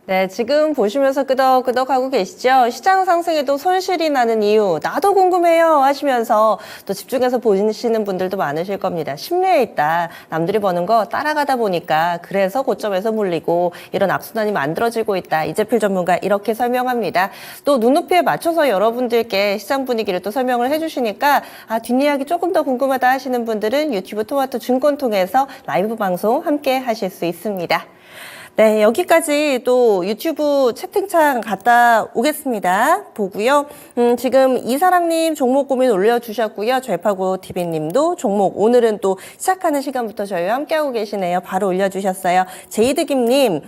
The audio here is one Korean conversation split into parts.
네, 지금 보시면서 끄덕끄덕 하고 계시죠? 시장 상승에도 손실이 나는 이유, 나도 궁금해요 하시면서 또 집중해서 보시는 분들도 많으실 겁니다. 심리에 있다. 남들이 버는 거 따라가다 보니까 그래서 고점에서 물리고 이런 악순환이 만들어지고 있다. 이재필 전문가 이렇게 설명합니다. 또 눈높이에 맞춰서 여러분들께 시장 분위기를 또 설명을 해주시니까 뒷이야기 조금 더 궁금하다 하시는 분들은 유튜브 토마토 증권 통해서 라이브 방송 함께 하실 수 있습니다. 네, 여기까지 또 유튜브 채팅창 갔다 오겠습니다. 보고요. 지금 이사랑님 종목 고민 올려주셨고요. 죄파고 TV님도 종목 오늘은 또 시작하는 시간부터 저희와 함께하고 계시네요. 바로 올려주셨어요. 제이드김님,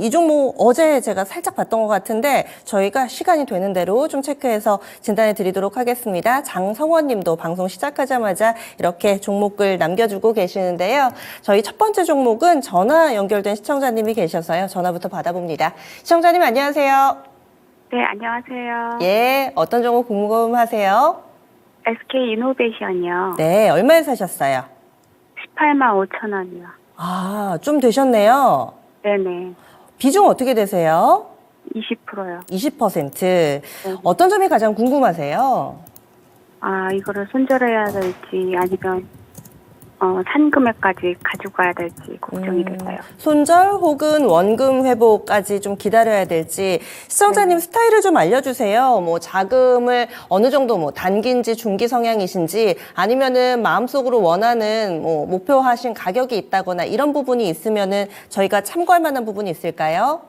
이 종목 어제 제가 살짝 봤던 것 같은데 저희가 시간이 되는 대로 좀 체크해서 진단해 드리도록 하겠습니다. 장성원님도 방송 시작하자마자 이렇게 종목을 남겨주고 계시는데요. 저희 첫 번째 종목은 전화 연결된 시청자님이 계셔서요. 전화부터 받아봅니다. 시청자님 안녕하세요. 네, 안녕하세요. 예, 어떤 종목 궁금하세요? SK 이노베이션이요. 네, 얼마에 사셨어요? 18만 5천 원이요. 좀 되셨네요. 네네. 비중 어떻게 되세요? 20%요. 20%. 네. 어떤 점이 가장 궁금하세요? 이거를 손절해야 될지 아니면 산 금액까지 가지고 가야 될지 걱정이 돼서요. 손절 혹은 원금 회복까지 좀 기다려야 될지 시청자님 스타일을 좀 알려주세요. 뭐 자금을 어느 정도 뭐 단기인지 중기 성향이신지 아니면은 마음속으로 원하는 뭐 목표하신 가격이 있다거나 이런 부분이 있으면은 저희가 참고할 만한 부분이 있을까요?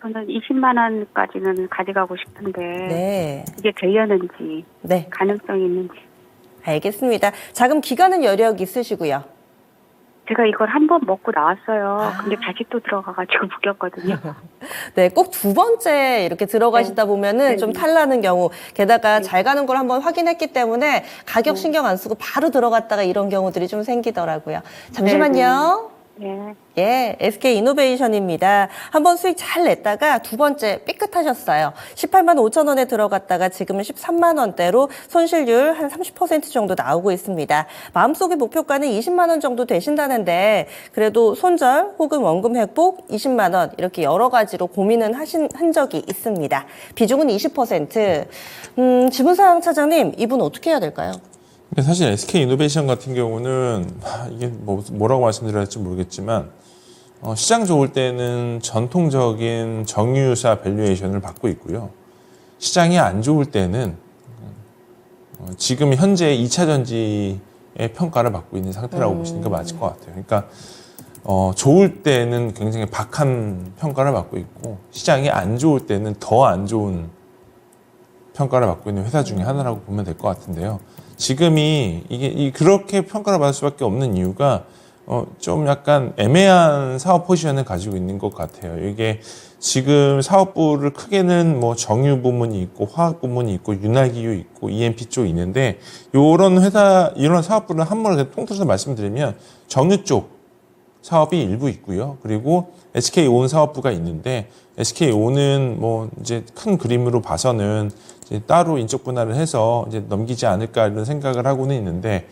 저는 20만 원까지는 가져가고 싶은데 네. 이게 되려는지 네. 가능성이 있는지. 알겠습니다. 자금 기간은 여력 있으시고요. 제가 이걸 한 번 먹고 나왔어요. 근데 다시 또 들어가가지고 묶였거든요. 네, 꼭 두 번째 이렇게 들어가시다 보면은 네. 좀 탈나는 경우, 게다가 잘 가는 걸 한번 확인했기 때문에 가격 신경 안 쓰고 바로 들어갔다가 이런 경우들이 좀 생기더라고요. 잠시만요. 네. 예, SK 이노베이션입니다. 한번 수익 잘 냈다가 두 번째 삐끗하셨어요. 18만 5천 원에 들어갔다가 지금은 13만 원대로 손실률 한 30% 정도 나오고 있습니다. 마음속의 목표가는 20만 원 정도 되신다는데 그래도 손절 혹은 원금 회복 20만 원 이렇게 여러 가지로 고민은 한 적이 있습니다. 비중은 20%. 지분사항 차장님, 이분 어떻게 해야 될까요? 사실 SK 이노베이션 같은 경우는 이게 뭐라고 말씀드려야 할지 모르겠지만 시장 좋을 때는 전통적인 정유사 밸류에이션을 받고 있고요. 시장이 안 좋을 때는 지금 현재 2차 전지의 평가를 받고 있는 상태라고 보시는 게 맞을 것 같아요. 그러니까 좋을 때는 굉장히 박한 평가를 받고 있고 시장이 안 좋을 때는 더 안 좋은 평가를 받고 있는 회사 중에 하나라고 보면 될 것 같은데요. 지금이 이게 그렇게 평가를 받을 수밖에 없는 이유가 좀 약간 애매한 사업 포지션을 가지고 있는 것 같아요. 이게 지금 사업부를 크게는 뭐 정유 부문이 있고 화학 부문이 있고 윤활기유 있고 EMP 쪽이 있는데 이런 사업부를 한 번에 통틀어서 말씀드리면 정유 쪽 사업이 일부 있고요. 그리고 SK온 사업부가 있는데 SK온은 뭐 이제 큰 그림으로 봐서는 이제 따로 인적 분할을 해서 이제 넘기지 않을까 이런 생각을 하고는 있는데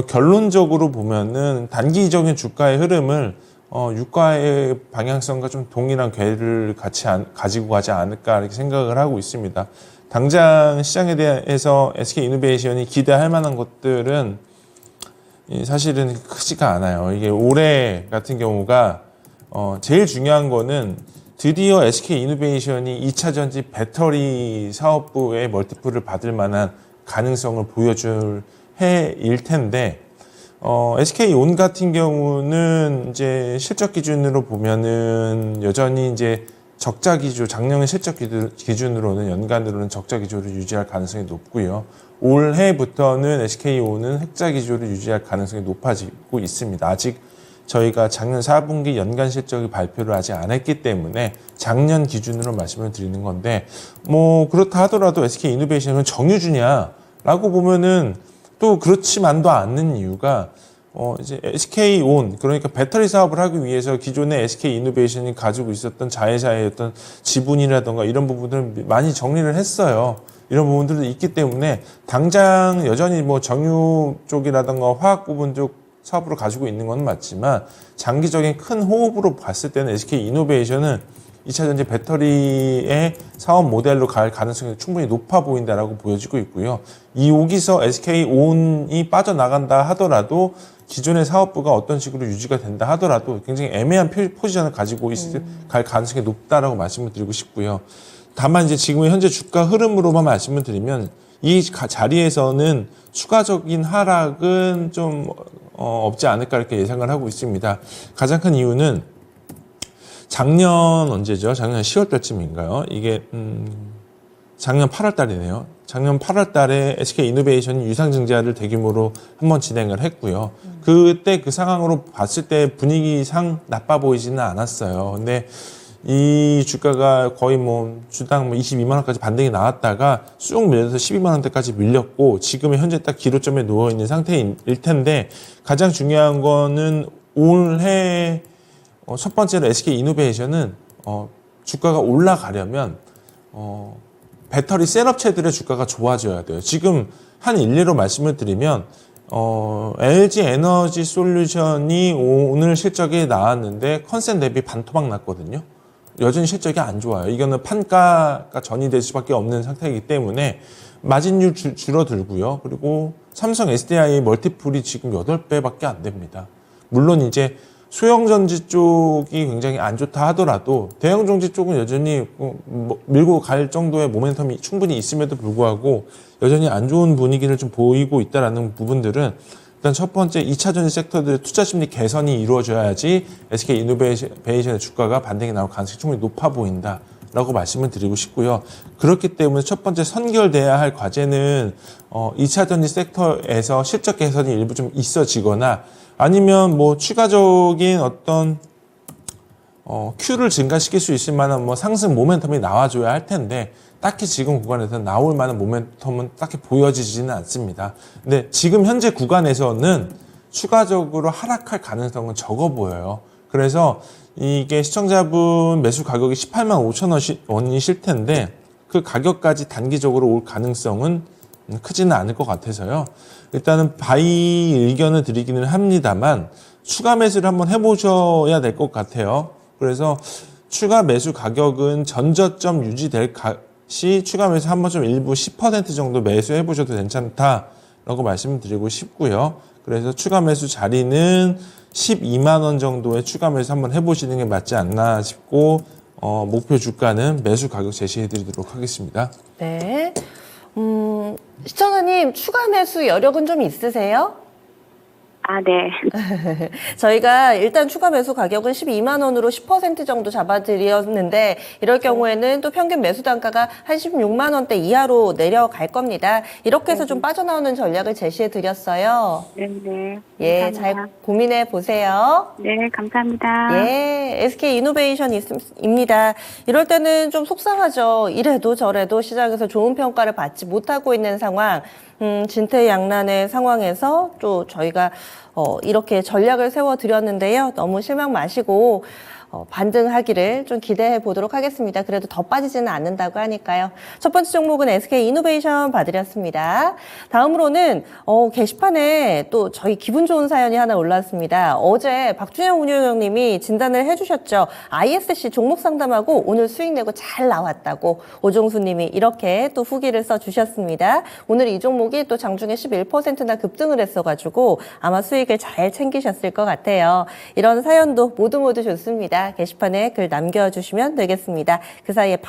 결론적으로 보면은 단기적인 주가의 흐름을 유가의 방향성과 좀 동일한 궤를 가지고 가지 않을까 이렇게 생각을 하고 있습니다. 당장 시장에 대해서 SK 이노베이션이 기대할 만한 것들은 사실은 크지가 않아요. 이게 올해 같은 경우가 제일 중요한 거는 드디어 SK 이노베이션이 2차 전지 배터리 사업부의 멀티플을 받을 만한 가능성을 보여줄 해일 텐데 SK온 같은 경우는 이제 실적 기준으로 보면은 여전히 이제 적자 기조, 작년의 실적 기준으로는 연간으로는 적자 기조를 유지할 가능성이 높고요. 올해부터는 SK온은 흑자 기조를 유지할 가능성이 높아지고 있습니다. 아직 저희가 작년 4분기 연간 실적을 발표를 아직 안 했기 때문에 작년 기준으로 말씀을 드리는 건데 뭐 그렇다 하더라도 SK 이노베이션은 정유주냐라고 보면은 또 그렇지만도 않는 이유가 이제 SK온, 그러니까 배터리 사업을 하기 위해서 기존의 SK 이노베이션이 가지고 있었던 자회사의 어떤 지분이라던가 이런 부분들을 많이 정리를 했어요. 이런 부분들도 있기 때문에 당장 여전히 뭐 정유 쪽이라던가 화학 부분 쪽 사업으로 가지고 있는 건 맞지만 장기적인 큰 호흡으로 봤을 때는 SK 이노베이션은 2차전지 배터리의 사업 모델로 갈 가능성이 충분히 높아 보인다라고 보여지고 있고요. 여기서 SK온이 빠져나간다 하더라도 기존의 사업부가 어떤 식으로 유지가 된다 하더라도 굉장히 애매한 포지션을 가지고 갈 가능성이 높다라고 말씀을 드리고 싶고요. 다만 이제 지금의 현재 주가 흐름으로만 말씀을 드리면 이 자리에서는 추가적인 하락은 좀 없지 않을까 이렇게 예상을 하고 있습니다. 가장 큰 이유는 작년 언제죠? 작년 10월 달쯤인가요? 이게 작년 8월 달이네요. 작년 8월 달에 SK 이노베이션이 유상증자를 대규모로 한번 진행을 했고요. 그때 그 상황으로 봤을 때 분위기상 나빠 보이지는 않았어요. 근데 이 주가가 거의 뭐 주당 22만 원까지 반등이 나왔다가 쑥 밀려서 12만 원대까지 밀렸고 지금은 현재 딱 기로점에 누워 있는 상태일 텐데 가장 중요한 거는 올해 첫 번째로 SK 이노베이션은 주가가 올라가려면 배터리 셀업체들의 주가가 좋아져야 돼요. 지금 한 일례로 말씀을 드리면 LG 에너지 솔루션이 오늘 실적이 나왔는데 컨센 대비 반토막 났거든요. 여전히 실적이 안 좋아요. 이거는 판가가 전이될 수밖에 없는 상태이기 때문에 마진율 줄어들고요. 그리고 삼성 SDI 멀티플이 지금 8배밖에 안 됩니다. 물론 이제 소형전지 쪽이 굉장히 안 좋다 하더라도 대형전지 쪽은 여전히 밀고 갈 정도의 모멘텀이 충분히 있음에도 불구하고 여전히 안 좋은 분위기를 좀 보이고 있다는 부분들은 일단 첫 번째 2차전지 섹터들의 투자 심리 개선이 이루어져야지 SK 이노베이션의 주가가 반등이 나올 가능성이 충분히 높아 보인다라고 말씀을 드리고 싶고요. 그렇기 때문에 첫 번째 선결돼야 할 과제는 2차전지 섹터에서 실적 개선이 일부 좀 있어지거나 아니면 뭐 추가적인 어떤 Q를 증가시킬 수 있을 만한 뭐 상승 모멘텀이 나와줘야 할 텐데 딱히 지금 구간에서 나올 만한 모멘텀은 딱히 보여지지는 않습니다. 근데 지금 현재 구간에서는 추가적으로 하락할 가능성은 적어 보여요. 그래서 이게 시청자분 매수 가격이 18만 5천 원이실 텐데 그 가격까지 단기적으로 올 가능성은 크지는 않을 것 같아서요. 일단은 바이 의견을 드리기는 합니다만 추가 매수를 한번 해보셔야 될 것 같아요. 그래서 추가 매수 가격은 전저점 유지될 시 추가 매수 한번 좀 일부 10% 정도 매수해 보셔도 괜찮다라고 말씀드리고 싶고요. 그래서 추가 매수 자리는 12만 원 정도의 추가 매수 한번 해보시는 게 맞지 않나 싶고 목표 주가는 매수 가격 제시해 드리도록 하겠습니다. 네. 시청자님 추가 매수 여력은 좀 있으세요? 아, 네. 저희가 일단 추가 매수 가격은 12만 원으로 10% 정도 잡아드렸는데 이럴 경우에는 또 평균 매수 단가가 한 16만 원대 이하로 내려갈 겁니다. 이렇게 해서 좀 빠져나오는 전략을 제시해 드렸어요. 네, 네. 예, 감사합니다. 잘 고민해 보세요. 네, 감사합니다. 예, SK 이노베이션입니다. 이럴 때는 좀 속상하죠. 이래도 저래도 시장에서 좋은 평가를 받지 못하고 있는 상황. 진퇴양난의 상황에서 또 저희가 이렇게 전략을 세워드렸는데요. 너무 실망 마시고 반등하기를 좀 기대해 보도록 하겠습니다. 그래도 더 빠지지는 않는다고 하니까요. 첫 번째 종목은 SK 이노베이션 봐드렸습니다. 다음으로는 게시판에 또 저희 기분 좋은 사연이 하나 올라왔습니다. 어제 박준영 운영님이 진단을 해주셨죠. ISC 종목 상담하고 오늘 수익 내고 잘 나왔다고 오종수님이 이렇게 또 후기를 써주셨습니다. 오늘 이 종목이 또 장중에 11%나 급등을 했어가지고 아마 수익을 잘 챙기셨을 것 같아요. 이런 사연도 모두 좋습니다. 게시판에 글 남겨주시면 되겠습니다. 그 사이에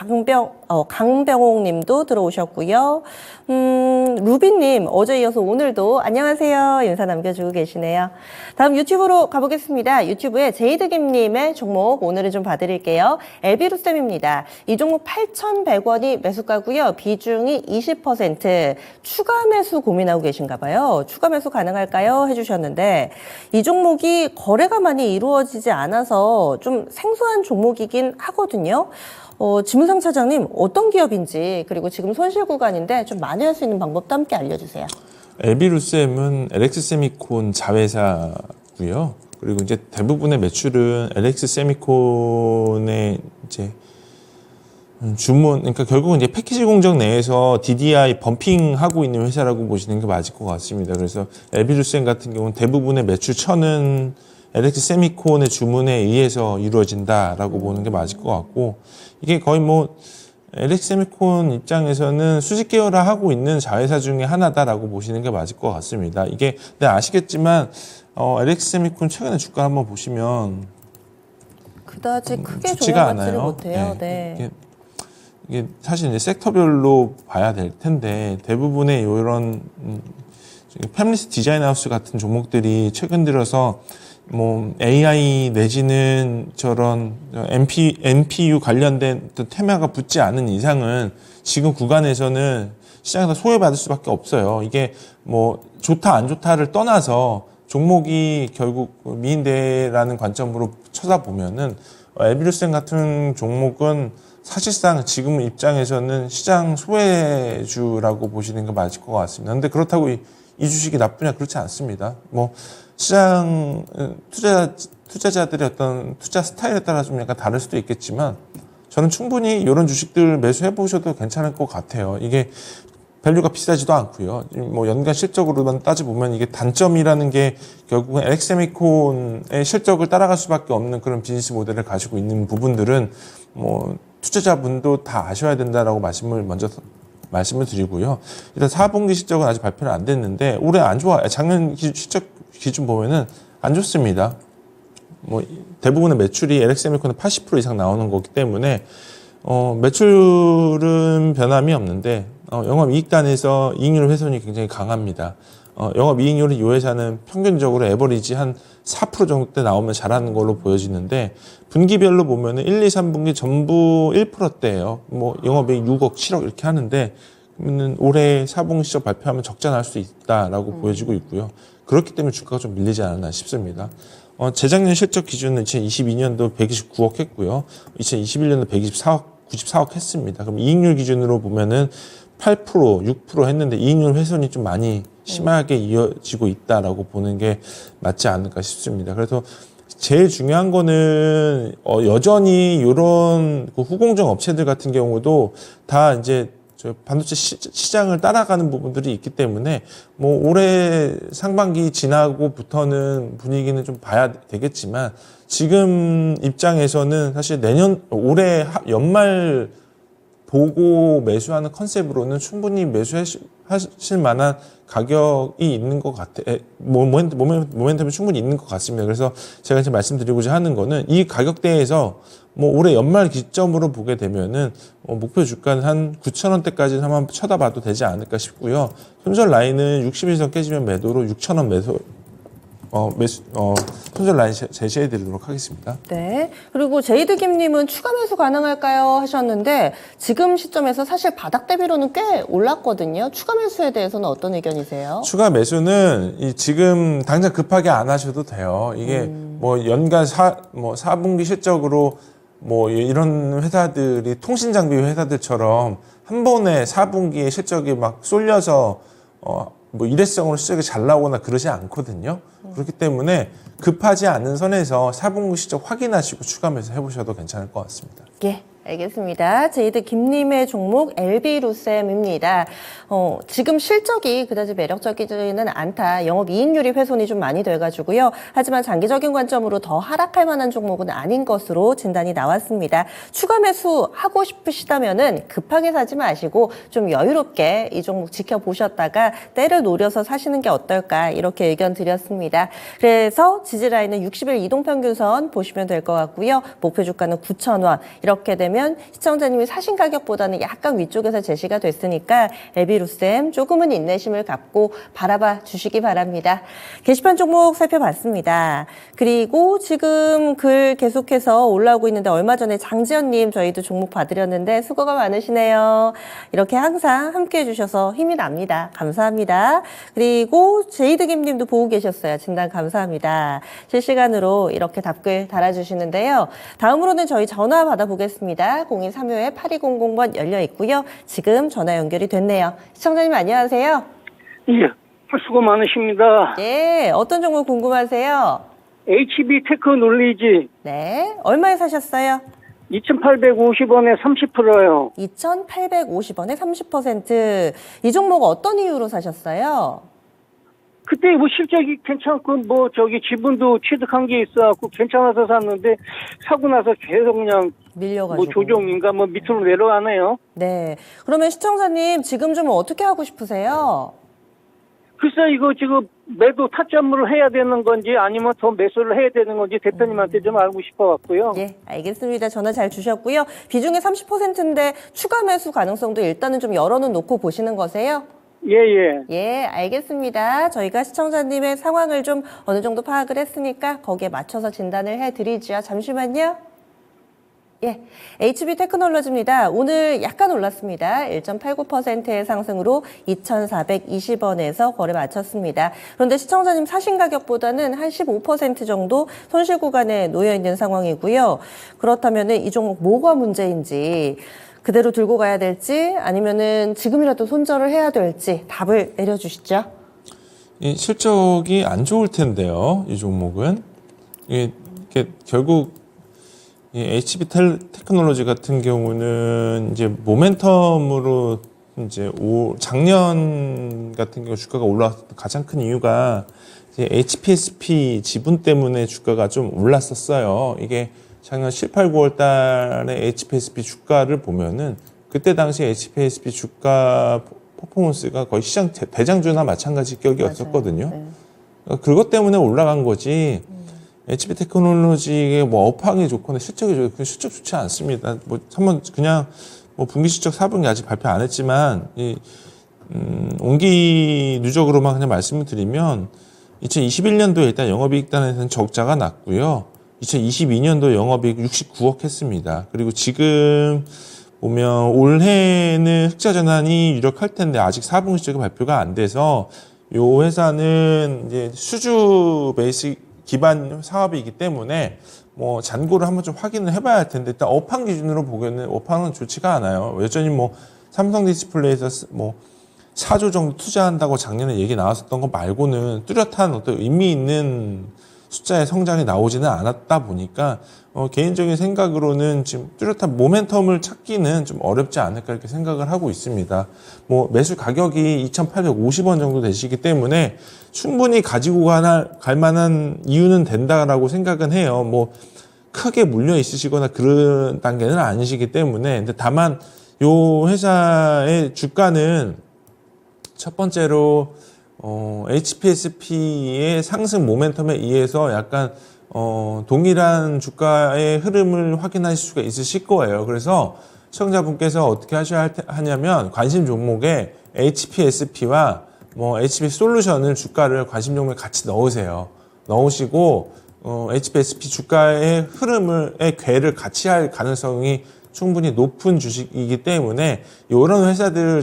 강병옥 님도 들어오셨고요. 루비님 어제 이어서 오늘도 안녕하세요 인사 남겨주고 계시네요. 다음 유튜브로 가보겠습니다. 유튜브에 제이드김님의 종목 오늘은 좀 봐드릴게요. 엘비루셈입니다. 이 종목 8,100원이 매수가고요. 비중이 20%. 추가 매수 고민하고 계신가 봐요. 추가 매수 가능할까요? 해주셨는데 이 종목이 거래가 많이 이루어지지 않아서 좀 생소한 종목이긴 하거든요. 지문상 차장님 어떤 기업인지 그리고 지금 손실 구간인데 좀 만회할 수 있는 방법도 함께 알려주세요. 엘비루셈은 LX세미콘 자회사고요. 그리고 이제 대부분의 매출은 LX세미콘의 이제 그러니까 결국은 이제 패키지 공정 내에서 DDI 범핑하고 있는 회사라고 보시는 게 맞을 것 같습니다. 그래서 엘비루셈 같은 경우는 대부분의 매출 천은 LX 세미콘의 주문에 의해서 이루어진다라고 보는 게 맞을 것 같고, 이게 거의 뭐 LX 세미콘 입장에서는 수직 계열화하고 있는 자회사 중에 하나다라고 보시는 게 맞을 것 같습니다. 이게 네, 아시겠지만 LX 세미콘 최근에 주가 한번 보시면 그다지 크게 좋지가 조정받지를 않아요. 못해요. 네. 이게 사실 이제 섹터별로 봐야 될 텐데 대부분의 이런 패밀리스 디자인 하우스 같은 종목들이 최근 들어서 뭐 AI 내지는 저런 NPU 관련된 테마가 붙지 않은 이상은 지금 구간에서는 시장에서 소외받을 수밖에 없어요. 이게 뭐 좋다 안 좋다를 떠나서 종목이 결국 미인대라는 관점으로 쳐다보면은 에비루센 같은 종목은 사실상 지금 입장에서는 시장 소외주라고 보시는 게 맞을 것 같습니다. 근데 그렇다고 이 주식이 나쁘냐 그렇지 않습니다. 뭐 시장 투자자들의 어떤 투자 스타일에 따라 좀 약간 다를 수도 있겠지만 저는 충분히 이런 주식들 매수해 보셔도 괜찮을 것 같아요. 이게 밸류가 비싸지도 않고요. 뭐 연간 실적으로만 따져보면 이게 단점이라는 게 결국은 LX세미콘의 실적을 따라갈 수밖에 없는 그런 비즈니스 모델을 가지고 있는 부분들은 뭐 투자자분도 다 아셔야 된다라고 말씀을 드리고요. 일단 4분기 실적은 아직 발표는 안 됐는데 올해 안 좋아. 작년 실적 기준 보면은 안 좋습니다. 뭐 대부분의 매출이 LX세미콘은 80% 이상 나오는 거기 때문에 매출은 변함이 없는데 영업이익단에서 이익률 훼손이 굉장히 강합니다. 영업이익률이 이 회사는 평균적으로 에버리지 한 4% 정도 나오면 잘하는 걸로 보여지는데 분기별로 보면은 1, 2, 3분기 전부 1%대예요. 뭐 영업이익 6억, 7억 이렇게 하는데 그러면은 올해 4분기 실적 발표하면 적자 날 수 있다라고 보여지고 있고요. 그렇기 때문에 주가가 좀 밀리지 않았나 싶습니다. 재작년 실적 기준은 2022년도 129억 했고요. 2021년도 94억 했습니다. 그럼 이익률 기준으로 보면은 8%, 6% 했는데 이익률 훼손이 좀 많이 심하게 이어지고 있다라고 보는 게 맞지 않을까 싶습니다. 그래서 제일 중요한 거는 여전히 이런 후공정 업체들 같은 경우도 다 이제 저 반도체 시장을 따라가는 부분들이 있기 때문에 뭐 올해 상반기 지나고부터는 분위기는 좀 봐야 되겠지만 지금 입장에서는 사실 올해 연말 보고 매수하는 컨셉으로는 충분히 매수하실 만한 가격이 있는 것 모멘텀이 충분히 있는 것 같습니다. 그래서 제가 지금 말씀드리고자 하는 거는 이 가격대에서 뭐 올해 연말 기점으로 보게 되면은 목표 주가는 한 9,000원대까지는 한번 쳐다봐도 되지 않을까 싶고요. 손절 라인은 60일선 깨지면 매도로 6,000원 손절 라인 제시해 드리도록 하겠습니다. 네. 그리고 제이드김님은 추가 매수 가능할까요? 하셨는데 지금 시점에서 사실 바닥 대비로는 꽤 올랐거든요. 추가 매수에 대해서는 어떤 의견이세요? 추가 매수는 지금 당장 급하게 안 하셔도 돼요. 이게 뭐 연간 4분기 실적으로 뭐 이런 회사들이 통신 장비 회사들처럼 한 번에 4분기에 실적이 막 쏠려서 뭐 일회성으로 실적이 잘 나오거나 그러지 않거든요. 그렇기 때문에 급하지 않은 선에서 4분기 실적 확인하시고 추가 매수 해보셔도 괜찮을 것 같습니다. 예. 알겠습니다. 제이드 김님의 종목 LB루셈입니다. 지금 실적이 그다지 매력적이지는 않다. 영업이익률이 훼손이 좀 많이 돼가지고요. 하지만 장기적인 관점으로 더 하락할 만한 종목은 아닌 것으로 진단이 나왔습니다. 추가 매수 하고 싶으시다면은 급하게 사지 마시고 좀 여유롭게 이 종목 지켜보셨다가 때를 노려서 사시는 게 어떨까 이렇게 의견 드렸습니다. 그래서 지지라인은 60일 이동평균선 보시면 될 것 같고요. 목표 주가는 9,000원 이렇게 되면 시청자님이 사신 가격보다는 약간 위쪽에서 제시가 됐으니까 LB루셈 조금은 인내심을 갖고 바라봐 주시기 바랍니다. 게시판 종목 살펴봤습니다. 그리고 지금 글 계속해서 올라오고 있는데 얼마 전에 장지연님 저희도 종목 봐드렸는데 수고가 많으시네요. 이렇게 항상 함께해 주셔서 힘이 납니다. 감사합니다. 그리고 제이드김님도 보고 계셨어요. 진단 감사합니다. 실시간으로 이렇게 답글 달아주시는데요. 다음으로는 저희 전화 받아보겠습니다. 0235-8200번 열려 있고요. 지금 전화 연결이 됐네요. 시청자님 안녕하세요. 예, 수고 많으십니다. 네, 어떤 종목 궁금하세요? HB테크 놀리지. 네, 얼마에 사셨어요? 2,850원에 30%요. 2,850원에 30%. 이 종목 어떤 이유로 사셨어요? 그때 뭐 실적이 괜찮고 뭐 저기 지분도 취득한 게 있어갖고 괜찮아서 샀는데 사고 나서 계속 그냥 밀려가지고. 뭐 조정인가 뭐 밑으로 내려가네요. 네. 그러면 시청자님 지금 좀 어떻게 하고 싶으세요? 글쎄 이거 지금 매도 타점으로 해야 되는 건지 아니면 더 매수를 해야 되는 건지 대표님한테 좀 알고 싶어갖고요. 예, 알겠습니다. 전화 잘 주셨고요. 비중이 30%인데 추가 매수 가능성도 일단은 좀 열어는 놓고 보시는 거세요? 예예. 예, 알겠습니다. 저희가 시청자님의 상황을 좀 어느 정도 파악을 했으니까 거기에 맞춰서 진단을 해드리죠. 잠시만요. 예, HB테크놀로지입니다. 오늘 약간 올랐습니다. 1.89%의 상승으로 2,420원에서 거래 마쳤습니다. 그런데 시청자님 사신 가격보다는 한 15% 정도 손실 구간에 놓여 있는 상황이고요. 그렇다면 이 종목 뭐가 문제인지 그대로 들고 가야 될지 아니면은 지금이라도 손절을 해야 될지 답을 내려주시죠. 이 실적이 안 좋을 텐데요. 이 종목은 이게 결국 이 HB테크놀로지 같은 경우는 이제 모멘텀으로 이제 작년 같은 경우 주가가 올라왔던 가장 큰 이유가 이제 HPSP 지분 때문에 주가가 좀 올랐었어요. 이게 작년 7, 8, 9월 달에 HPSP 주가를 보면은 그때 당시 HPSP 주가 퍼포먼스가 거의 시장 대장주나 마찬가지 격이었었거든요. 네. 그것 때문에 올라간 거지. HB테크놀로지의 뭐 업황이 좋거나 실적이 좋고 실적 좋지 않습니다. 뭐 한번 그냥 뭐 분기 실적 4분기 아직 발표 안 했지만 온기 누적으로만 그냥 말씀을 드리면 2021년도에 일단 영업이익 단에서는 적자가 났고요. 2022년도 영업이익 69억 했습니다. 그리고 지금 보면 올해는 흑자 전환이 유력할 텐데 아직 4분기 실적이 발표가 안 돼서 요 회사는 이제 수주 베이스 기반 사업이기 때문에 뭐 잔고를 한번 좀 확인을 해봐야 할 텐데 일단 업황 기준으로 보기에는 업황은 좋지가 않아요. 여전히 뭐 삼성 디스플레이에서 뭐 4조 정도 투자한다고 작년에 얘기 나왔었던 거 말고는 뚜렷한 어떤 의미 있는 숫자의 성장이 나오지는 않았다 보니까 개인적인 생각으로는 지금 뚜렷한 모멘텀을 찾기는 좀 어렵지 않을까 이렇게 생각을 하고 있습니다. 뭐 매수 가격이 2,850원 정도 되시기 때문에 충분히 가지고 갈 만한 이유는 된다라고 생각은 해요. 뭐 크게 물려 있으시거나 그런 단계는 아니시기 때문에 근데 다만 요 회사의 주가는 첫 번째로 HPSP의 상승 모멘텀에 의해서 약간 동일한 주가의 흐름을 확인하실 수가 있으실 거예요. 그래서 시청자분께서 어떻게 하셔야 하냐면 관심 종목에 HPSP와 뭐 HP 솔루션을 주가를 관심 종목에 같이 넣으세요. 넣으시고 HPSP 주가의 흐름의 궤를 같이 할 가능성이 충분히 높은 주식이기 때문에 이런 회사들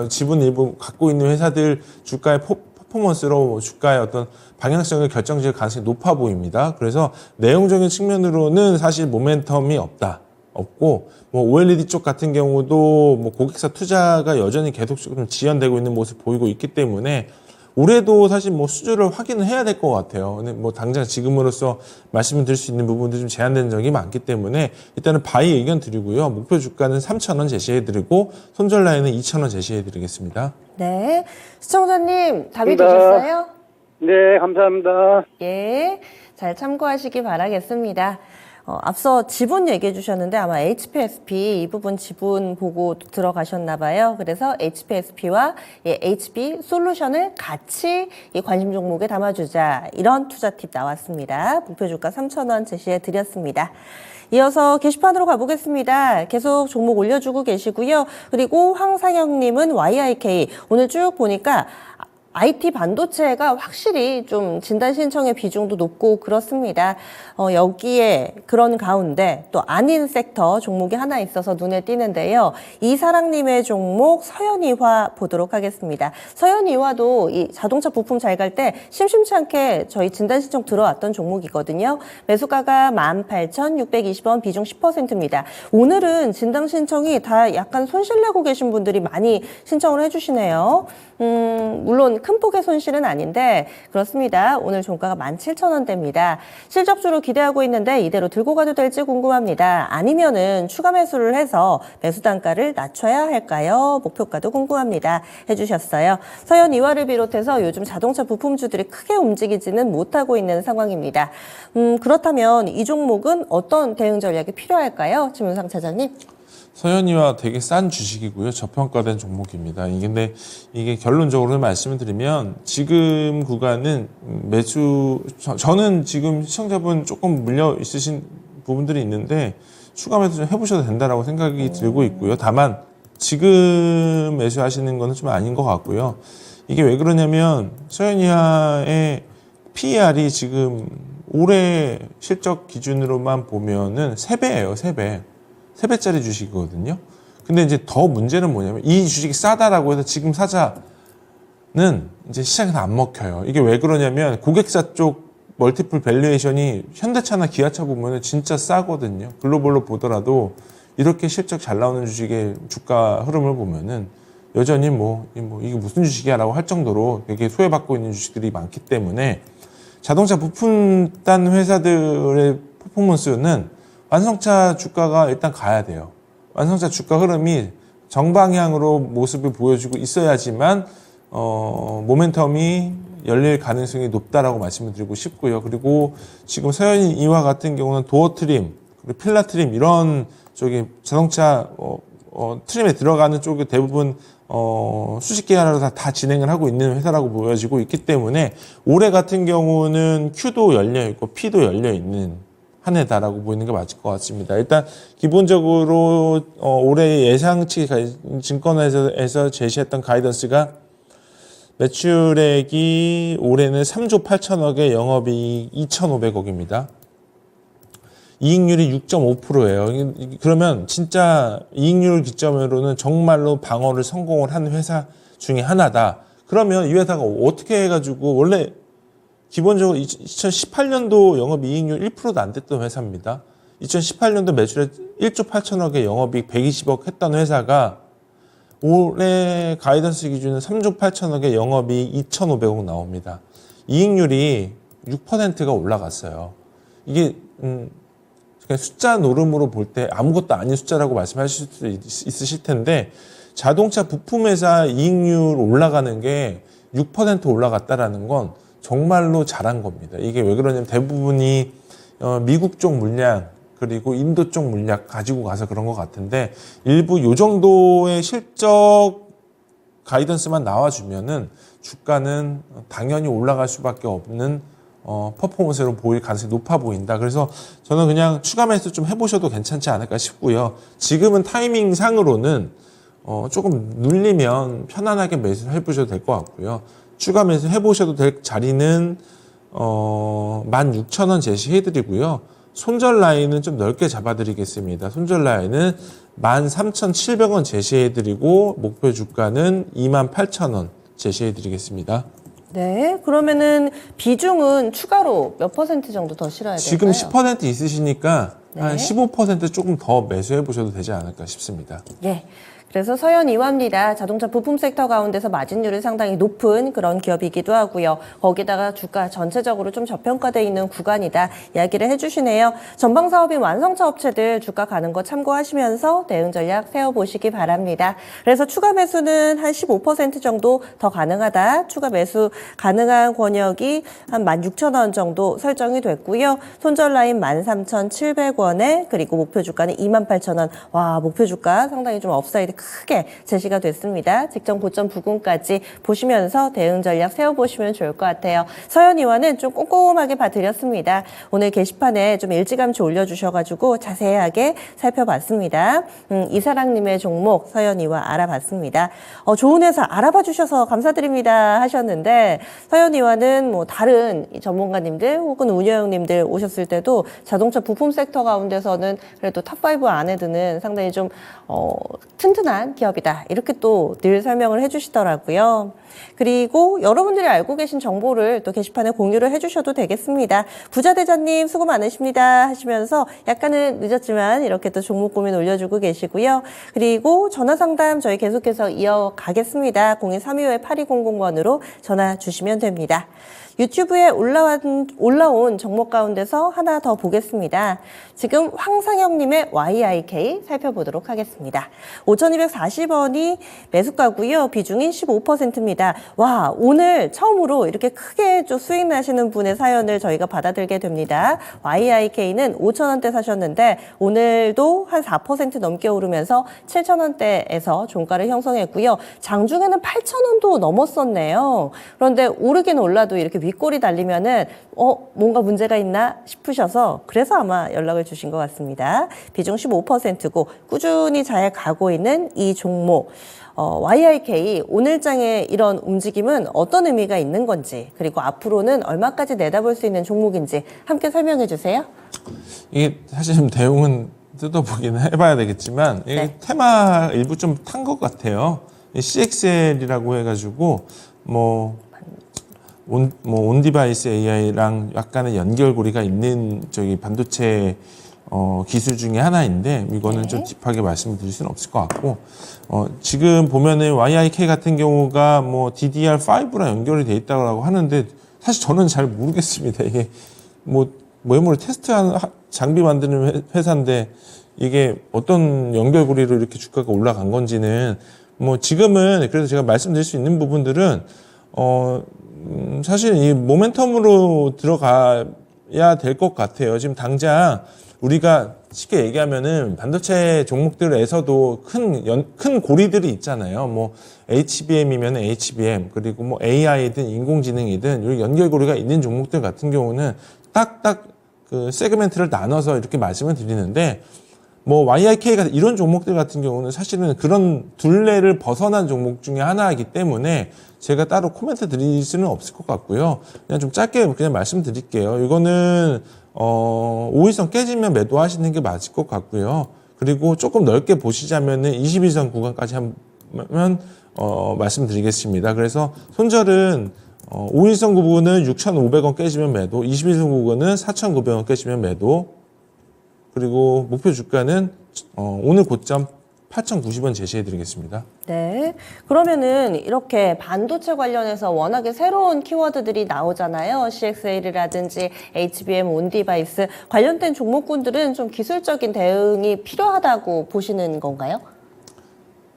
지분 일부 갖고 있는 회사들 주가의 퍼포먼스로 주가의 어떤 방향성을 결정지을 가능성이 높아 보입니다. 그래서 내용적인 측면으로는 사실 모멘텀이 없고 뭐 OLED 쪽 같은 경우도 뭐 고객사 투자가 여전히 계속적으로 지연되고 있는 모습 보이고 있기 때문에 올해도 사실 뭐 수주를 확인을 해야 될 것 같아요. 근데 뭐 당장 지금으로서 말씀을 드릴 수 있는 부분도 좀 제한되는 적이 많기 때문에 일단은 바이 의견 드리고요. 목표 주가는 3,000원 제시해드리고 손절 라인은 2,000원 제시해드리겠습니다. 네. 시청자님 답이 네. 되셨어요? 네, 감사합니다. 예. 잘 참고하시기 바라겠습니다. 앞서 지분 얘기해 주셨는데 아마 HPSP 이 부분 지분 보고 들어가셨나 봐요. 그래서 HPSP와 HB 솔루션을 같이 이 관심 종목에 담아주자. 이런 투자 팁 나왔습니다. 목표 주가 3,000원 제시해 드렸습니다. 이어서 게시판으로 가보겠습니다. 계속 종목 올려주고 계시고요. 그리고 황상영님은 YIK 오늘 쭉 보니까 IT 반도체가 확실히 좀 진단 신청의 비중도 높고 그렇습니다. 여기에 그런 가운데 또 아닌 섹터 종목이 하나 있어서 눈에 띄는데요. 이사랑님의 종목 서현이화 보도록 하겠습니다. 서현이화도 이 자동차 부품 잘 갈 때 심심치 않게 저희 진단 신청 들어왔던 종목이거든요. 매수가가 18,620원, 비중 10%입니다. 오늘은 진단 신청이 다 약간 손실 내고 계신 분들이 많이 신청을 해주시네요. 물론 큰 폭의 손실은 아닌데 그렇습니다. 오늘 종가가 17,000원대입니다. 실적주로 기대하고 있는데 이대로 들고 가도 될지 궁금합니다. 아니면은 추가 매수를 해서 매수 단가를 낮춰야 할까요? 목표가도 궁금합니다. 해주셨어요. 서현 이화를 비롯해서 요즘 자동차 부품주들이 크게 움직이지는 못하고 있는 상황입니다. 그렇다면 이 종목은 어떤 대응 전략이 필요할까요? 김윤상 차장님. 서현이와 되게 싼 주식이고요. 저평가된 종목입니다. 근데 이게 결론적으로 말씀을 드리면 지금 구간은 저는 지금 시청자분 조금 물려 있으신 부분들이 있는데 추가 매수 좀 해보셔도 된다라고 생각이 들고 있고요. 다만 지금 매수하시는 거는 좀 아닌 것 같고요. 이게 왜 그러냐면 서현이와의 PER이 지금 올해 실적 기준으로만 보면은 3배예요, 3배. 3배짜리 주식이거든요. 근데 이제 더 문제는 뭐냐면 이 주식이 싸다라고 해서 지금 사자는 이제 시장에서 안 먹혀요. 이게 왜 그러냐면 고객사 쪽 멀티플 밸류에이션이 현대차나 기아차 보면은 진짜 싸거든요. 글로벌로 보더라도 이렇게 실적 잘 나오는 주식의 주가 흐름을 보면은 여전히 이게 무슨 주식이야라고 할 정도로 되게 소외받고 있는 주식들이 많기 때문에 자동차 부품단 회사들의 퍼포먼스는 완성차 주가가 일단 가야 돼요. 완성차 주가 흐름이 정방향으로 모습을 보여주고 있어야지만 모멘텀이 열릴 가능성이 높다라고 말씀을 드리고 싶고요. 그리고 지금 서현이와 같은 경우는 도어 트림, 그리고 필라 트림 이런 쪽이 자동차 트림에 들어가는 쪽이 대부분 수십 계열로 다 진행을 하고 있는 회사라고 보여지고 있기 때문에 올해 같은 경우는 Q도 열려 있고 P도 열려 있는 한 해다라고 보이는 게 맞을 것 같습니다. 일단 기본적으로 올해 예상치 증권회사에서 제시했던 가이던스가 매출액이 올해는 3조 8천억에 영업이익 2,500억입니다. 이익률이 6.5%예요. 그러면 진짜 이익률 기점으로는 정말로 방어를 성공을 한 회사 중에 하나다. 그러면 이 회사가 어떻게 해가지고 원래 기본적으로 2018년도 영업이익률 1%도 안 됐던 회사입니다. 2018년도 매출액 1조 8천억에 영업이익 120억 했던 회사가 올해 가이던스 기준은 3조 8천억에 영업이익 2,500억 나옵니다. 이익률이 6%가 올라갔어요. 이게 그냥 숫자 노름으로 볼 때 아무것도 아닌 숫자라고 말씀하실 수도 있으실 텐데 자동차 부품회사 이익률 올라가는 게 6% 올라갔다라는 건 정말로 잘한 겁니다. 이게 왜 그러냐면 대부분이 미국 쪽 물량 그리고 인도 쪽 물량 가지고 가서 그런 것 같은데 일부 요 정도의 실적 가이던스만 나와주면은 주가는 당연히 올라갈 수밖에 없는 퍼포먼스로 보일 가능성이 높아 보인다. 그래서 저는 그냥 추가 매수 좀 해보셔도 괜찮지 않을까 싶고요. 지금은 타이밍 상으로는 조금 눌리면 편안하게 매수를 해보셔도 될 것 같고요. 추가 매수 해보셔도 될 자리는 16,000원 제시해드리고요. 손절 라인은 좀 넓게 잡아드리겠습니다. 손절 라인은 13,700원 제시해드리고 목표 주가는 28,000원 제시해드리겠습니다. 네, 그러면은 비중은 추가로 몇 % 정도 더 실어야 될까요? 지금 10% 있으시니까 네. 한 15% 조금 더 매수해보셔도 되지 않을까 싶습니다. 예. 그래서 서현 이화입니다. 자동차 부품 섹터 가운데서 마진율이 상당히 높은 그런 기업이기도 하고요. 거기다가 주가 전체적으로 좀 저평가되어 있는 구간이다 이야기를 해주시네요. 전방 사업인 완성차 업체들 주가 가는 거 참고하시면서 대응 전략 세워보시기 바랍니다. 그래서 추가 매수는 한 15% 정도 더 가능하다. 추가 매수 가능한 권역이 한 16,000원 정도 설정이 됐고요. 손절 라인 13,700원에 그리고 목표 주가는 28,000원. 와, 목표 주가 상당히 좀 업사이드 크게 제시가 됐습니다. 직전 고점 부근까지 보시면서 대응 전략 세워보시면 좋을 것 같아요. 서현 이화는 좀 꼼꼼하게 봐드렸습니다. 오늘 게시판에 좀 일찌감치 올려주셔가지고 자세하게 살펴봤습니다. 이사랑님의 종목 서현 이화 알아봤습니다. 좋은 회사 알아봐 주셔서 감사드립니다 하셨는데 서현 이화는 뭐 다른 전문가님들 혹은 운영님들 오셨을 때도 자동차 부품 섹터 가운데서는 그래도 탑5 안에 드는 상당히 좀 튼튼한 안전한 기업이다. 이렇게 또 늘 설명을 해주시더라고요. 그리고 여러분들이 알고 계신 정보를 또 게시판에 공유를 해주셔도 되겠습니다. 부자대장님 수고 많으십니다 하시면서 약간은 늦었지만 이렇게 또 종목 고민 올려주고 계시고요. 그리고 전화상담 저희 계속해서 이어가겠습니다. 02-325-8200번으로 전화 주시면 됩니다. 유튜브에 올라온 정보 가운데서 하나 더 보겠습니다. 지금 황상영님의 YIK 살펴보도록 하겠습니다. 5,240원이 매수가고요. 비중이 15%입니다. 와, 오늘 처음으로 이렇게 크게 좀 수익 나시는 분의 사연을 저희가 받아들게 됩니다. YIK는 5,000원대 사셨는데 오늘도 한 4% 넘게 오르면서 7,000원대에서 종가를 형성했고요. 장중에는 8,000원도 넘었었네요. 그런데 오르긴 올라도 이렇게 윗골이 달리면은 뭔가 문제가 있나 싶으셔서 그래서 아마 연락을 주신 것 같습니다. 비중 15%고 꾸준히 잘 가고 있는 이 종목 YIK 오늘장의 이런 움직임은 어떤 의미가 있는 건지 그리고 앞으로는 얼마까지 내다볼 수 있는 종목인지 함께 설명해 주세요. 이게 사실 좀 대응은 뜯어보기는 해봐야 되겠지만 이게 네. 테마 일부 좀 탄 것 같아요. CXL이라고 해가지고 온디바이스 AI랑 약간의 연결고리가 있는 저기 반도체 기술 중에 하나인데 이거는 네. 좀 딥하게 말씀드릴 수는 없을 것 같고 지금 보면은 YIK 같은 경우가 뭐 DDR5랑 연결이 돼 있다고 하는데 사실 저는 잘 모르겠습니다. 이게 뭐 메모리 테스트하는 장비 만드는 회사인데 이게 어떤 연결고리로 이렇게 주가가 올라간 건지는 뭐 지금은 그래서 제가 말씀드릴 수 있는 부분들은 사실 이 모멘텀으로 들어가야 될 것 같아요. 지금 당장 우리가 쉽게 얘기하면은 반도체 종목들에서도 큰 고리들이 있잖아요. 뭐 HBM이면 HBM 그리고 뭐 AI든 인공지능이든 이 연결고리가 있는 종목들 같은 경우는 딱딱 그 세그멘트를 나눠서 이렇게 말씀을 드리는데 뭐 YIK가 이런 종목들 같은 경우는 사실은 그런 둘레를 벗어난 종목 중에 하나이기 때문에 제가 따로 코멘트 드릴 수는 없을 것 같고요. 그냥 좀 짧게 그냥 말씀드릴게요. 이거는 5일선 깨지면 매도하시는 게 맞을 것 같고요. 그리고 조금 넓게 보시자면은 21선 구간까지 하면 말씀드리겠습니다. 그래서 손절은 5일선 부분은 6,500원 깨지면 매도, 21선 부분은 4,900원 깨지면 매도, 그리고 목표 주가는 오늘 고점 8,090원 제시해드리겠습니다. 네. 그러면은 이렇게 반도체 관련해서 워낙에 새로운 키워드들이 나오잖아요. CXL이라든지 HBM, 온디바이스 관련된 종목군들은 좀 기술적인 대응이 필요하다고 보시는 건가요?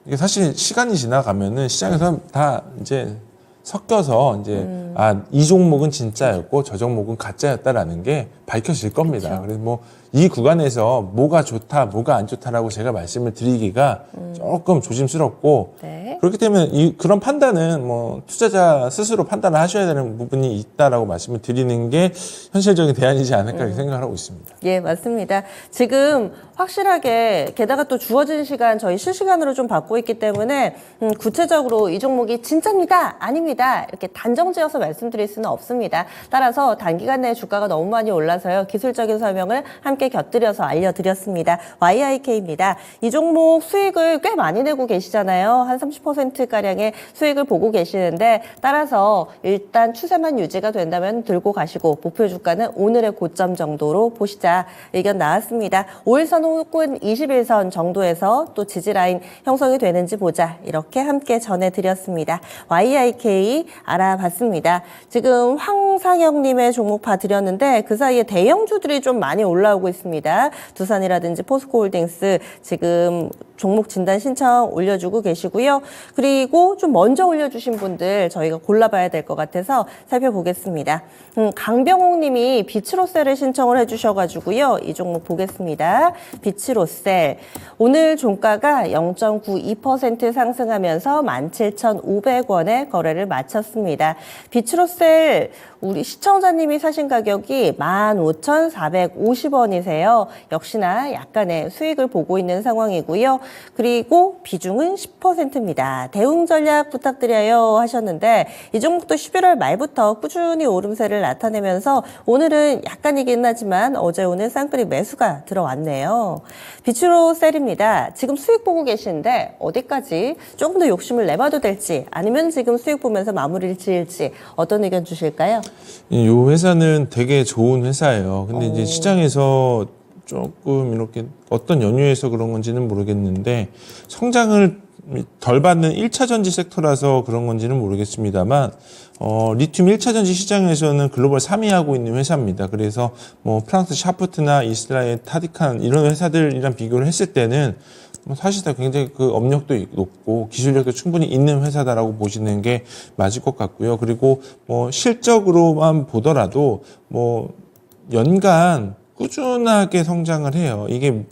이게 사실 시간이 지나가면은 시장에서 다 이제 섞여서 이제 이 종목은 진짜였고 저 종목은 가짜였다라는 게 밝혀질 겁니다. 그렇죠. 그래서 뭐 이 구간에서 뭐가 좋다, 뭐가 안 좋다라고 제가 말씀을 드리기가 조금 조심스럽고 네. 그렇기 때문에 그런 판단은 뭐 투자자 스스로 판단을 하셔야 되는 부분이 있다라고 말씀을 드리는 게 현실적인 대안이지 않을까 이렇게 생각을 하고 있습니다. 예, 맞습니다. 지금 확실하게 게다가 또 주어진 시간 저희 실시간으로 좀 받고 있기 때문에 구체적으로 이 종목이 진짜입니다, 아닙니다 이렇게 단정지어서 말씀드릴 수는 없습니다. 따라서 단기간 내에 주가가 너무 많이 올라서요. 기술적인 설명을 함께 곁들여서 알려드렸습니다. YIK입니다. 이 종목 수익을 꽤 많이 내고 계시잖아요. 한 30%가량의 수익을 보고 계시는데 따라서 일단 추세만 유지가 된다면 들고 가시고 목표 주가는 오늘의 고점 정도로 보시자 의견 나왔습니다. 5일선 혹은 21선 정도에서 또 지지라인 형성이 되는지 보자 이렇게 함께 전해드렸습니다. YIK 알아봤습니다. 지금 황상영님의 종목 봐드렸는데 그 사이에 대형주들이 좀 많이 올라오고 있습니다. 두산이라든지 포스코홀딩스 지금 종목 진단 신청 올려주고 계시고요. 그리고 좀 먼저 올려주신 분들 저희가 골라봐야 될 것 같아서 살펴보겠습니다. 강병옥 님이 비츠로셀을 신청을 해주셔가지고요. 이 종목 보겠습니다. 비츠로셀. 오늘 종가가 0.92% 상승하면서 17,500원에 거래를 마쳤습니다. 비츠로셀 우리 시청자님이 사신 가격이 15,450원이 분이세요. 역시나 약간의 수익을 보고 있는 상황이고요. 그리고 비중은 10%입니다. 대응 전략 부탁드려요 하셨는데 이 종목도 11월 말부터 꾸준히 오름세를 나타내면서 오늘은 약간이긴 하지만 어제 오늘 쌍끌이 매수가 들어왔네요. 비추로셀입니다. 지금 수익 보고 계시는데 어디까지 조금 더 욕심을 내봐도 될지 아니면 지금 수익 보면서 마무리를 지을지 어떤 의견 주실까요? 이 회사는 되게 좋은 회사예요. 근데 이제 시장에서 조금 이렇게 어떤 연유에서 그런 건지는 모르겠는데 성장을 덜 받는 1차 전지 섹터라서 그런 건지는 모르겠습니다만 리튬 1차 전지 시장에서는 글로벌 3위 하고 있는 회사입니다. 그래서 뭐 프랑스 샤프트나 이스라엘 타디칸 이런 회사들이랑 비교를 했을 때는 사실상 굉장히 그 업력도 높고 기술력도 충분히 있는 회사다라고 보시는 게 맞을 것 같고요. 그리고 뭐 실적으로만 보더라도 뭐 연간 꾸준하게 성장을 해요. 이게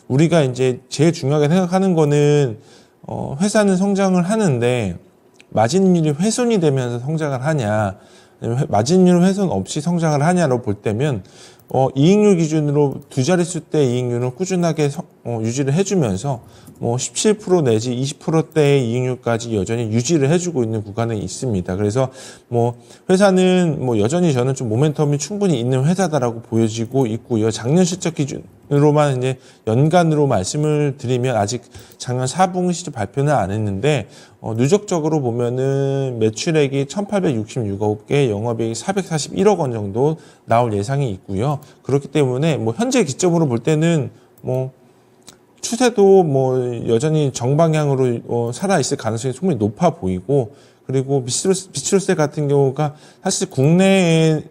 우리가 이제 제일 중요하게 생각하는 거는 회사는 성장을 하는데 마진율이 훼손이 되면서 성장을 하냐, 아니면 마진율 훼손 없이 성장을 하냐로 볼 때면 이익률 기준으로 두 자릿수 대 이익률을 꾸준하게 유지를 해주면서 뭐 17% 내지 20%대의 이익률까지 여전히 유지를 해주고 있는 구간에 있습니다. 그래서 뭐 회사는 뭐 여전히 저는 좀 모멘텀이 충분히 있는 회사다라고 보여지고 있고요. 작년 실적 기준으로만 이제 연간으로 말씀을 드리면 아직 작년 4분기 실적 발표는 안 했는데 누적적으로 보면은 매출액이 1,866억 개, 영업이익이 441억 원 정도 나올 예상이 있고요. 그렇기 때문에 뭐 현재 기점으로 볼 때는 뭐 추세도 뭐 여전히 정방향으로 살아 있을 가능성이 충분히 높아 보이고, 그리고 비추로셀 같은 경우가 사실 국내에는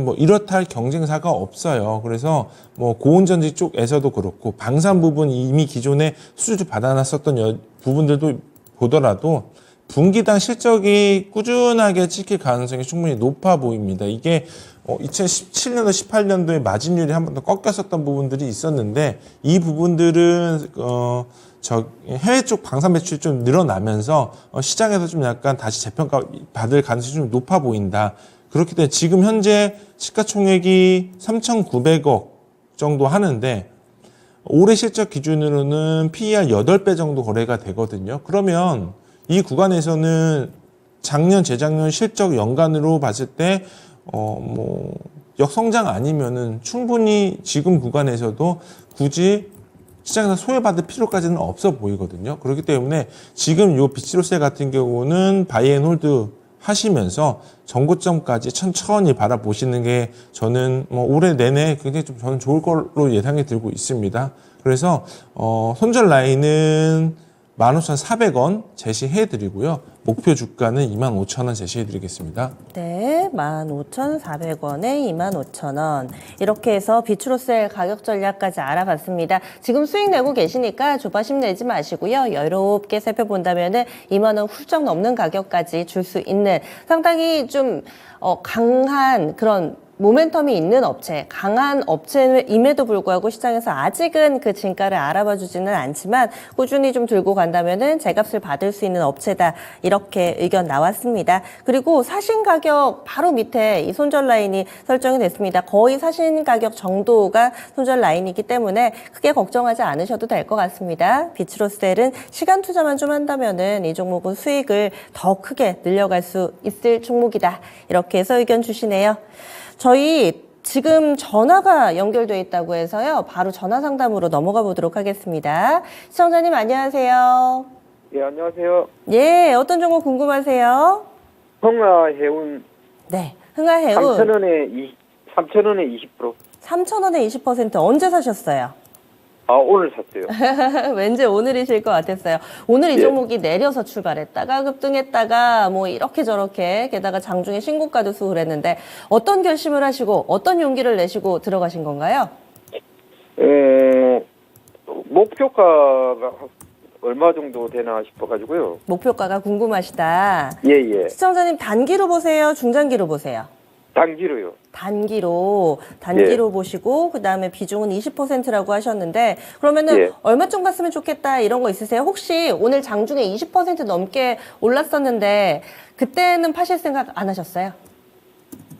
뭐 이렇다 할 경쟁사가 없어요. 그래서 뭐 고온전지 쪽에서도 그렇고 방산 부분 이미 기존에 수주를 받아놨었던 부분들도 보더라도 분기당 실적이 꾸준하게 찍힐 가능성이 충분히 높아 보입니다. 이게 2017년도, 18년도에 마진율이 한 번 더 꺾였었던 부분들이 있었는데 이 부분들은 해외 쪽 방산 매출이 좀 늘어나면서 시장에서 좀 약간 다시 재평가 받을 가능성이 좀 높아 보인다. 그렇기 때문에 지금 현재 시가총액이 3,900억 정도 하는데 올해 실적 기준으로는 PER 8배 정도 거래가 되거든요. 그러면 이 구간에서는 작년, 재작년 실적 연간으로 봤을 때 뭐 역성장 아니면은 충분히 지금 구간에서도 굳이 시장에서 소외받을 필요까지는 없어 보이거든요. 그렇기 때문에 지금 요 비추로셀 같은 경우는 바이앤홀드 하시면서 전고점까지 천천히 바라보시는 게 저는 뭐 올해 내내 굉장히 좀 저는 좋을 걸로 예상이 들고 있습니다. 그래서 손절 라인은 15,400원 제시해드리고요. 목표 주가는 25,000원 제시해드리겠습니다. 네, 15,400원에 25,000원. 이렇게 해서 비추로셀 가격 전략까지 알아봤습니다. 지금 수익 내고 계시니까 조바심 내지 마시고요. 여유롭게 살펴본다면은 2만 원 훌쩍 넘는 가격까지 줄 수 있는 상당히 좀 강한 그런 모멘텀이 있는 업체, 강한 업체임에도 불구하고 시장에서 아직은 그 진가를 알아봐 주지는 않지만 꾸준히 좀 들고 간다면은 제값을 받을 수 있는 업체다. 이렇게 의견 나왔습니다. 그리고 사신 가격 바로 밑에 이 손절 라인이 설정이 됐습니다. 거의 사신 가격 정도가 손절 라인이기 때문에 크게 걱정하지 않으셔도 될 것 같습니다. 비추로셀은 시간 투자만 좀 한다면은 이 종목은 수익을 더 크게 늘려갈 수 있을 종목이다. 이렇게 해서 의견 주시네요. 저희 지금 전화가 연결돼 있다고 해서요. 바로 전화 상담으로 넘어가 보도록 하겠습니다. 시청자님 안녕하세요. 예, 안녕하세요. 예, 어떤 종목 궁금하세요? 흥하해운 네, 흥하해운 3,000원에 20%. 3,000원에 20% 언제 사셨어요? 아, 오늘 샀어요. 왠지 오늘이실 것 같았어요. 오늘 이 예. 종목이 내려서 출발했다가 급등했다가 뭐 이렇게 저렇게 게다가 장중에 신고가도 쓰고 그랬는데 어떤 결심을 하시고 어떤 용기를 내시고 들어가신 건가요? 목표가가 얼마 정도 되나 싶어가지고요. 목표가가 궁금하시다. 예, 예. 시청자님 단기로 보세요? 중장기로 보세요? 단기로요. 단기로 보시고 그다음에 비중은 20%라고 하셨는데 그러면은 예. 얼마쯤 갔으면 좋겠다 이런 거 있으세요? 혹시 오늘 장중에 20% 넘게 올랐었는데 그때는 파실 생각 안 하셨어요?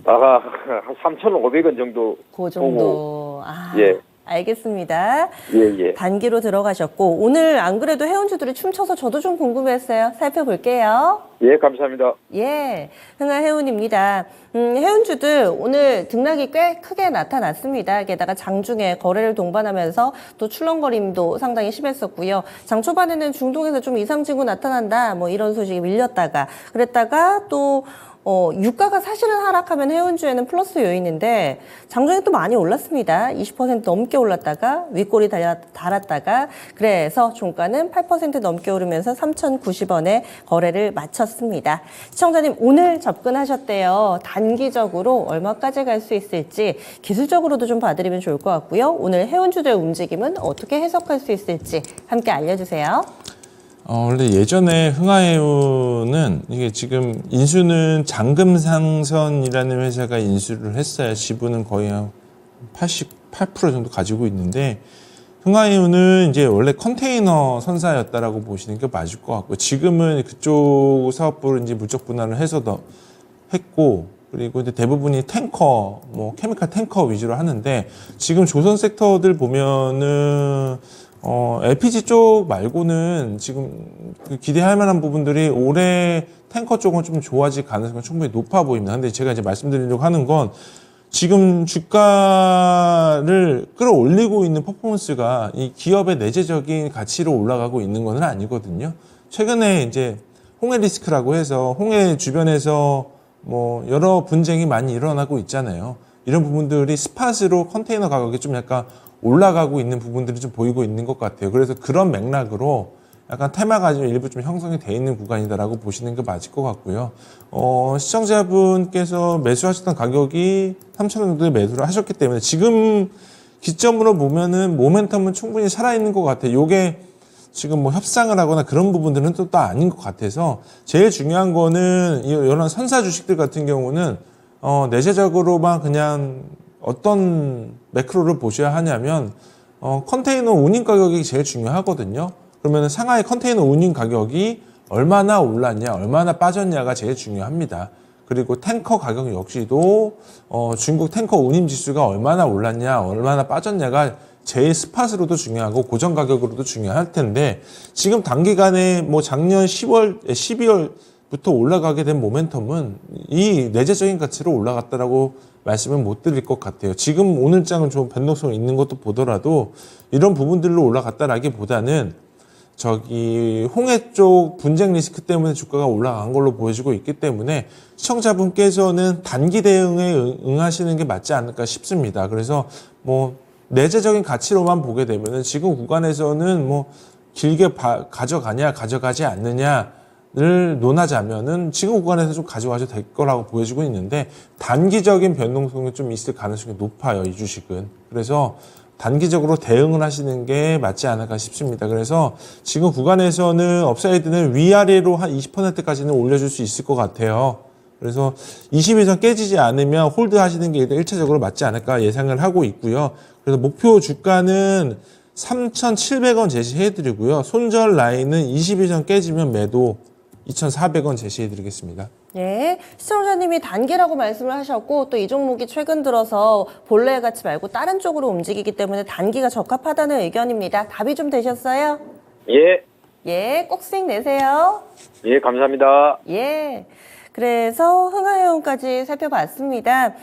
한 3,500원 정도. 그 정도. 예. 알겠습니다. 예. 단기로 들어가셨고 오늘 안 그래도 해운주들이 춤춰서 저도 좀 궁금했어요. 살펴볼게요. 예, 감사합니다. 예, 흥하해운입니다. 해운주들 오늘 등락이 꽤 크게 나타났습니다. 게다가 장중에 거래를 동반하면서 또 출렁거림도 상당히 심했었고요. 장 초반에는 중동에서 좀 이상징후 나타난다 뭐 이런 소식이 밀렸다가 그랬다가 또 유가가 사실은 하락하면 해운주에는 플러스 요인인데 장중에 또 많이 올랐습니다. 20% 넘게 올랐다가 윗골이 달았다가 그래서 종가는 8% 넘게 오르면서 3,090원에 거래를 마쳤습니다. 시청자님 오늘 접근하셨대요. 단기적으로 얼마까지 갈 수 있을지 기술적으로도 좀 봐드리면 좋을 것 같고요. 오늘 해운주들의 움직임은 어떻게 해석할 수 있을지 함께 알려주세요. 원래 예전에 흥하해운은 이게 지금 인수는 장금상선이라는 회사가 인수를 했어요. 지분은 거의 한 88% 정도 가지고 있는데 흥하해운은 이제 원래 컨테이너 선사였다라고 보시는 게 맞을 것 같고 지금은 그쪽 사업부를 이제 물적 분할을 해서 더 했고 그리고 이제 대부분이 탱커, 뭐 케미칼 탱커 위주로 하는데 지금 조선 섹터들 보면은 LPG 쪽 말고는 지금 기대할 만한 부분들이 올해 탱커 쪽은 좀 좋아질 가능성이 충분히 높아 보입니다. 근데 제가 이제 말씀드리려고 하는 건 지금 주가를 끌어올리고 있는 퍼포먼스가 이 기업의 내재적인 가치로 올라가고 있는 건 아니거든요. 최근에 이제 홍해 리스크라고 해서 홍해 주변에서 뭐 여러 분쟁이 많이 일어나고 있잖아요. 이런 부분들이 스팟으로 컨테이너 가격이 좀 약간 올라가고 있는 부분들이 좀 보이고 있는 것 같아요. 그래서 그런 맥락으로 약간 테마가 좀 일부 좀 형성이 돼 있는 구간이다라고 보시는 게 맞을 것 같고요. 시청자분께서 매수하셨던 가격이 3,000원 정도에 매수를 하셨기 때문에 지금 기점으로 보면은 모멘텀은 충분히 살아있는 것 같아요. 요게 지금 뭐 협상을 하거나 그런 부분들은 또 아닌 것 같아서 제일 중요한 거는 이런 선사 주식들 같은 경우는 내재적으로만 그냥 어떤 매크로를 보셔야 하냐면 컨테이너 운임 가격이 제일 중요하거든요. 그러면 상하이 컨테이너 운임 가격이 얼마나 올랐냐, 얼마나 빠졌냐가 제일 중요합니다. 그리고 탱커 가격 역시도 중국 탱커 운임 지수가 얼마나 올랐냐, 얼마나 빠졌냐가 제일 스팟으로도 중요하고 고정 가격으로도 중요할 텐데 지금 단기간에 뭐 작년 12월부터 올라가게 된 모멘텀은 이 내재적인 가치로 올라갔다라고 말씀은 못 드릴 것 같아요. 지금 오늘장은 좀 변동성이 있는 것도 보더라도 이런 부분들로 올라갔다라기보다는 홍해 쪽 분쟁 리스크 때문에 주가가 올라간 걸로 보여지고 있기 때문에 시청자분께서는 단기 대응에 응하시는 게 맞지 않을까 싶습니다. 그래서 뭐 내재적인 가치로만 보게 되면은 지금 구간에서는 뭐 길게 가져가냐 가져가지 않느냐를 논하자면은 지금 구간에서 좀 가져가셔도 될 거라고 보여지고 있는데 단기적인 변동성이 좀 있을 가능성이 높아요, 이 주식은. 그래서 단기적으로 대응을 하시는 게 맞지 않을까 싶습니다. 그래서 지금 구간에서는 업사이드는 위아래로 한 20%까지는 올려줄 수 있을 것 같아요. 그래서 20일선 깨지지 않으면 홀드 하시는 게 일단 1차적으로 맞지 않을까 예상을 하고 있고요. 그래서 목표 주가는 3,700원 제시해드리고요. 손절 라인은 20일선 깨지면 매도 2,400원 제시해드리겠습니다. 네, 시청자님이 단기라고 말씀을 하셨고 또 이 종목이 최근 들어서 본래 가치 말고 다른 쪽으로 움직이기 때문에 단기가 적합하다는 의견입니다. 답이 좀 되셨어요? 예. 예, 꼭 수익 내세요. 예, 감사합니다. 예. 그래서 흥하해운까지 살펴봤습니다.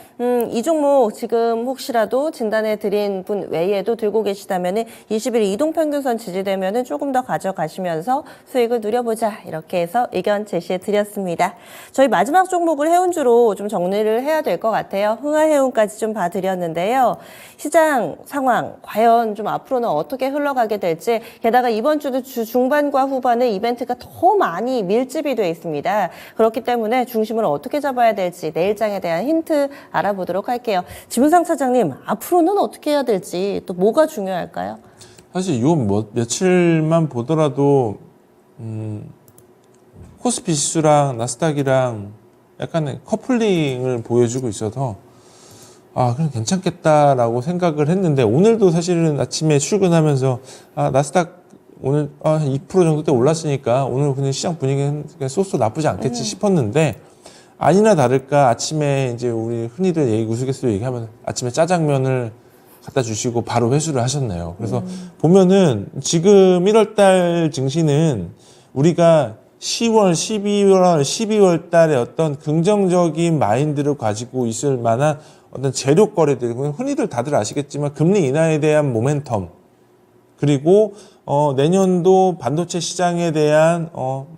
이 종목 지금 혹시라도 진단해 드린 분 외에도 들고 계시다면 20일 이동평균선 지지되면 조금 더 가져가시면서 수익을 누려보자 이렇게 해서 의견 제시해 드렸습니다. 저희 마지막 종목을 해운주로 좀 정리를 해야 될 것 같아요. 흥하해운까지 좀 봐드렸는데요. 시장 상황 과연 좀 앞으로는 어떻게 흘러가게 될지 게다가 이번 주도 주 중반과 후반에 이벤트가 더 많이 밀집이 되어 있습니다. 그렇기 때문에 중심을 어떻게 잡아야 될지 내일장에 대한 힌트 알아보도록 할게요. 지문상 차장님, 앞으로는 어떻게 해야 될지 또 뭐가 중요할까요? 사실 요 며칠만 보더라도 코스피 지수랑 나스닥이랑 약간의 커플링을 보여주고 있어서 그럼 괜찮겠다라고 생각을 했는데 오늘도 사실은 아침에 출근하면서 나스닥 오늘 2% 정도 때 올랐으니까 오늘 그냥 시장 분위기는 그냥 쏘쏘 나쁘지 않겠지 싶었는데 아니나 다를까 아침에 이제 우리 흔히들 우스갯소리로 얘기하면 아침에 짜장면을 갖다 주시고 바로 회수를 하셨네요. 그래서 보면은 지금 1월 달 증시는 우리가 10월, 11월, 12월 달에 어떤 긍정적인 마인드를 가지고 있을 만한 어떤 재료 거래들, 흔히들 다들 아시겠지만 금리 인하에 대한 모멘텀, 그리고 내년도 반도체 시장에 대한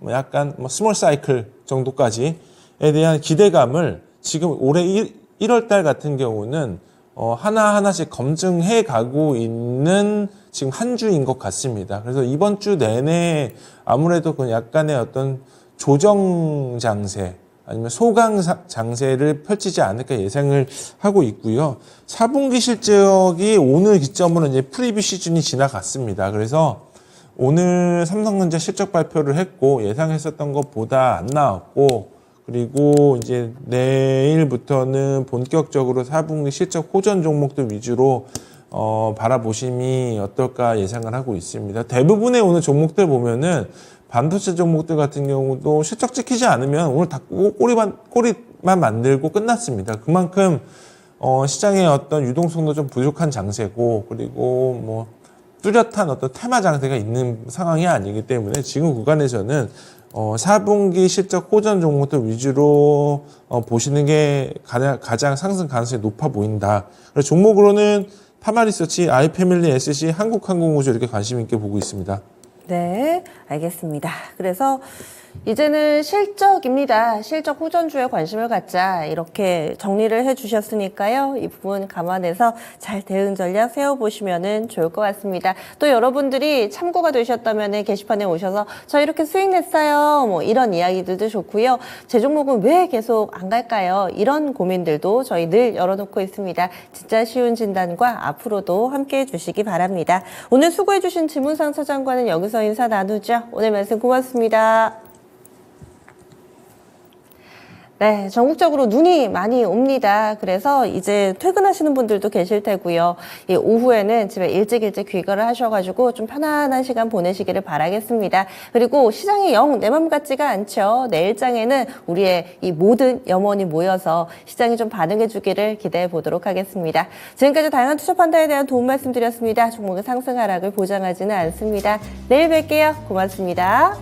약간 스몰 사이클 정도까지에 대한 기대감을 지금 올해 1월 달 같은 경우는 하나하나씩 검증해 가고 있는 지금 한 주인 것 같습니다. 그래서 이번 주 내내 아무래도 그 약간의 어떤 조정 장세 아니면 소강 장세를 펼치지 않을까 예상을 하고 있고요. 4분기 실적이 오늘 기점으로 이제 프리뷰 시즌이 지나갔습니다. 그래서 오늘 삼성전자 실적 발표를 했고 예상했었던 것보다 안 나왔고, 그리고 이제 내일부터는 본격적으로 4분기 실적 호전 종목들 위주로 바라보심이 어떨까 예상을 하고 있습니다. 대부분의 오늘 종목들 보면은 반도체 종목들 같은 경우도 실적 찍히지 않으면 오늘 다 꼬리만 만들고 끝났습니다. 그만큼 시장의 어떤 유동성도 좀 부족한 장세고, 그리고 뭐 뚜렷한 어떤 테마 장세가 있는 상황이 아니기 때문에 지금 구간에서는 4분기 실적 호전 종목들 위주로 보시는 게 가장 상승 가능성이 높아 보인다. 그래서 종목으로는 파마리서치, 아이패밀리, SC, 한국항공우주 이렇게 관심 있게 보고 있습니다. 네, 알겠습니다. 그래서 이제는 실적입니다. 실적 호전주에 관심을 갖자, 이렇게 정리를 해주셨으니까요. 이 부분 감안해서 잘 대응 전략 세워보시면 좋을 것 같습니다. 또 여러분들이 참고가 되셨다면 게시판에 오셔서 저 이렇게 수익 냈어요, 뭐 이런 이야기들도 좋고요. 제 종목은 왜 계속 안 갈까요? 이런 고민들도 저희 늘 열어놓고 있습니다. 진짜 쉬운 진단과 앞으로도 함께해 주시기 바랍니다. 오늘 수고해주신 지문상 차장과는 여기서 인사 나누죠. 오늘 말씀 고맙습니다. 네, 전국적으로 눈이 많이 옵니다. 그래서 이제 퇴근하시는 분들도 계실 테고요. 이 오후에는 집에 일찍 귀가를 하셔가지고 좀 편안한 시간 보내시기를 바라겠습니다. 그리고 시장이 영 내 맘 같지가 않죠. 내일장에는 우리의 이 모든 염원이 모여서 시장이 좀 반응해 주기를 기대해 보도록 하겠습니다. 지금까지 다양한 투자 판단에 대한 도움 말씀드렸습니다. 종목의 상승 하락을 보장하지는 않습니다. 내일 뵐게요. 고맙습니다.